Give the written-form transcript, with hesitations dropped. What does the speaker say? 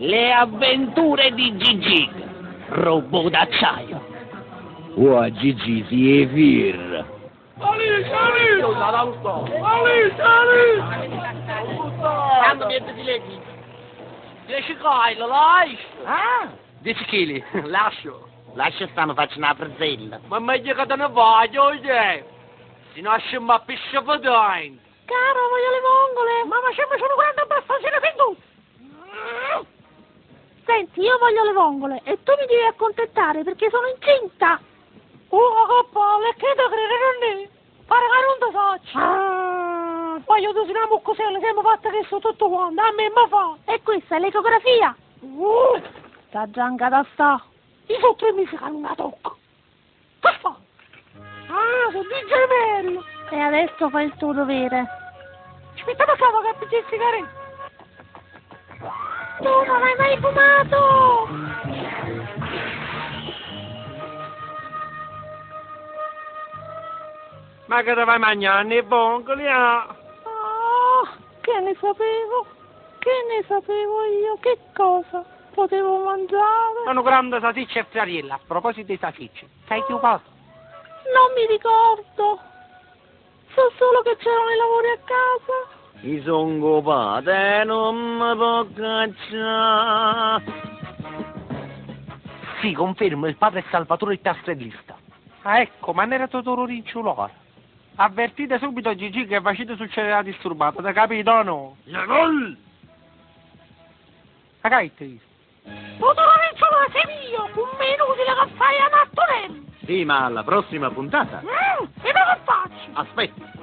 Le avventure di Gigi, robot d'acciaio. Oh, Gigi, si è vir. Alice! Quando niente di leggi? 10 kg, lo lascio. Ah, 10 kg, lascio. lascia stare, faccio una frezzella. Ma meglio che te ne voglio, se no ci mi piscia per dentro. Caro, voglio le vongole. Ma sempre sono grandi abbastanza fin tu. Senti, io voglio le vongole e tu mi devi accontentare perché sono incinta. Oh, che palle, che da credere a me? Pare che non ti faccio. Voglio tu una muccosella, siamo fatte che sono tutto quanto, a me mi fa. E questa è l'ecografia. Sta gianca da sta. Io sono 3 mesi che non la tocco. Che fa? Ah, sono di gemello. E adesso fai il tuo dovere. Aspetta da capo che appicci il sigaretto. Tu non hai mai fumato! Ma che te vai mangiando i vongoli, ah? Ah, che ne sapevo? Che ne sapevo io? Che cosa potevo mangiare? Sono grande salsiccia e friariella. A proposito di salsicce, sai che cosa? Non mi ricordo. So solo che c'erano i lavori a casa. Mi son copata e non mi può cacciare. Sì, confermo, il padre è Salvatore il tastrellista. Ah, ecco, ma non era Totoro Rinciulore. Avvertite subito Gigi che Vacito succederà disturbato, hai capito o no? Gol! Ma che hai visto? Totoro Rinciulore sei mio, un minuto che fai a Nattonello. Sì, ma alla prossima puntata. E dove faccio? Aspetta.